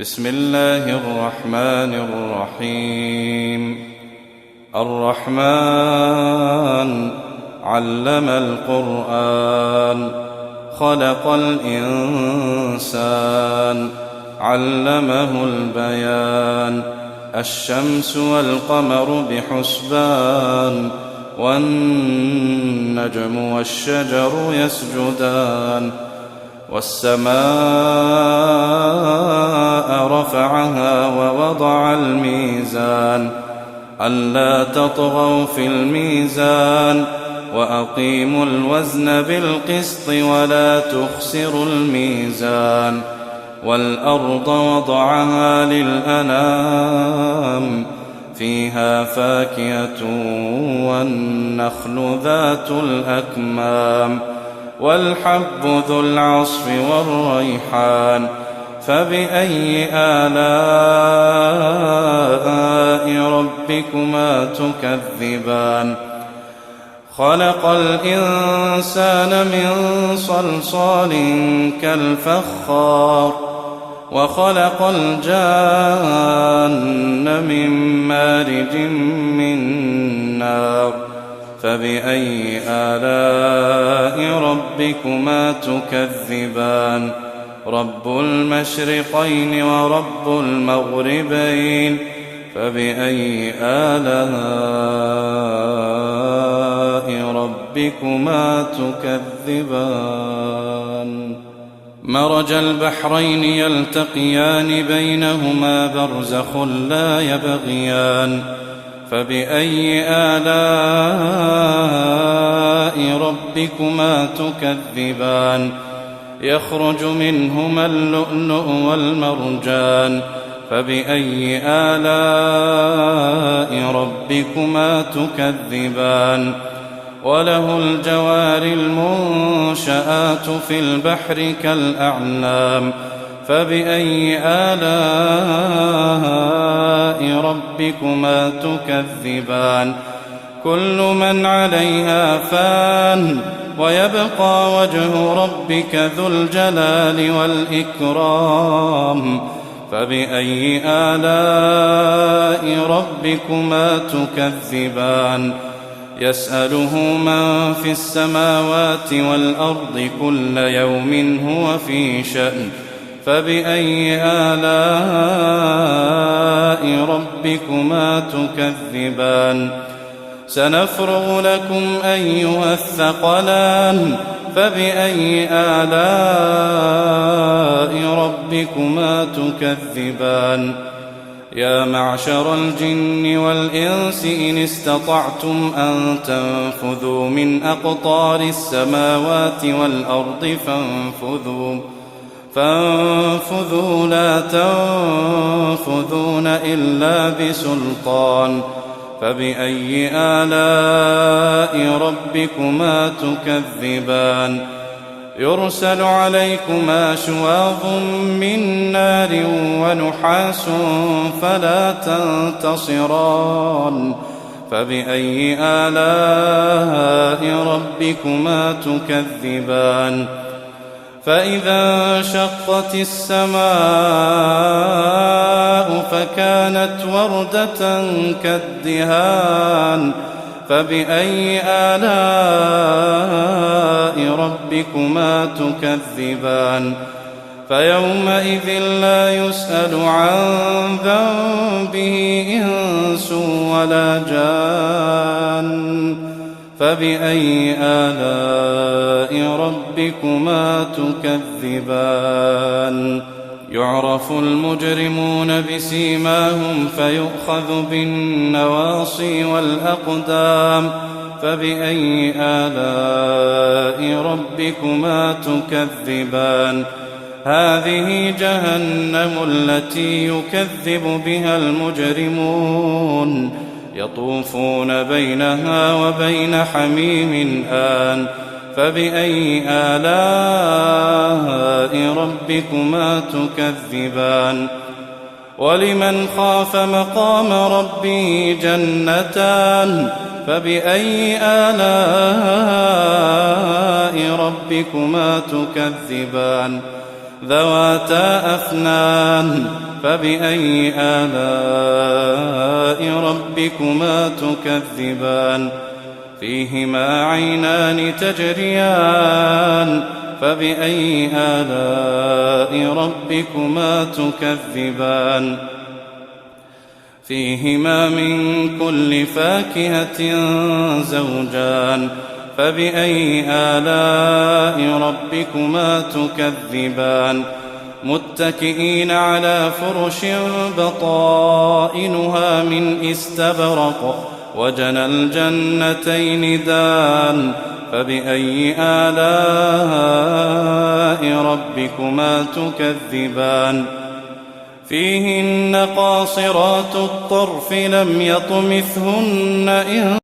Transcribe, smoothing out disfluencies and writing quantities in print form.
بسم الله الرحمن الرحيم. الرحمن علم القرآن، خلق الإنسان، علمه البيان. الشمس والقمر بحسبان، والنجم والشجر يسجدان. والسماء رفعها ووضع الميزان، ألا تطغوا في الميزان، وأقيموا الوزن بالقسط ولا تخسروا الميزان. والأرض وضعها للأنام، فيها فاكهة والنخل ذات الأكمام، والحب ذو العصف والريحان. فبأي آلاء ربكما تكذبان؟ خلق الإنسان من صلصال كالفخار، وخلق الجان من مارج من نار. فبأي آلاء ربكما تكذبان؟ رب المشرقين ورب المغربين. فبأي آلاء ربكما تكذبان؟ مرج البحرين يلتقيان، بينهما برزخ لا يبغيان. فبأي آلاء ربكما تكذبان؟ يخرج منهما اللؤلؤ والمرجان. فبأي آلاء ربكما تكذبان؟ وله الجوار المنشآت في البحر كالأعلام. فبأي آلاء ربكما تكذبان؟ كل من عليها فان، ويبقى وجه ربك ذو الجلال والإكرام. فبأي آلاء ربكما تكذبان؟ يسأله من في السماوات والأرض، كل يوم هو في شأن. فبأي آلاء ربكما تكذبان؟ سنفرغ لكم أيها الثقلان. فبأي آلاء ربكما تكذبان؟ يا معشر الجن والإنس إن استطعتم أن تنفذوا من أقطار السماوات والأرض فانفذوا لا تنفذون إلا بسلطان. فبأي آلاء ربكما تكذبان؟ يرسل عليكما شواظ من نار ونحاس فلا تنتصران. فبأي آلاء ربكما تكذبان؟ فإذا انشقت السماء فكانت وردة كالدهان. فبأي آلاء ربكما تكذبان؟ فيومئذ لا يسأل عن ذنبه إنس ولا جان. فبأي آلاء ربكما تكذبان؟ يعرف المجرمون بسيماهم، فيؤخذ بالنواصي والأقدام. فبأي آلاء ربكما تكذبان؟ هذه جهنم التي يكذب بها المجرمون، يطوفون بينها وبين حميم آن. فبأي آلاء ربكما تكذبان؟ ولمن خاف مقام ربه جنتان. فبأي آلاء ربكما تكذبان؟ ذواتا أفنان. فبأي آلاء ربكما تكذبان فيهما عينان تجريان فبأي آلاء ربكما تكذبان فيهما من كل فاكهة زوجان فبأي آلاء ربكما تكذبان متكئين على فرش بطائنها من استبرق وجنى الجنتين دان فبأي آلاء ربكما تكذبان فيهن قاصرات الطرف لم يطمثهن إنس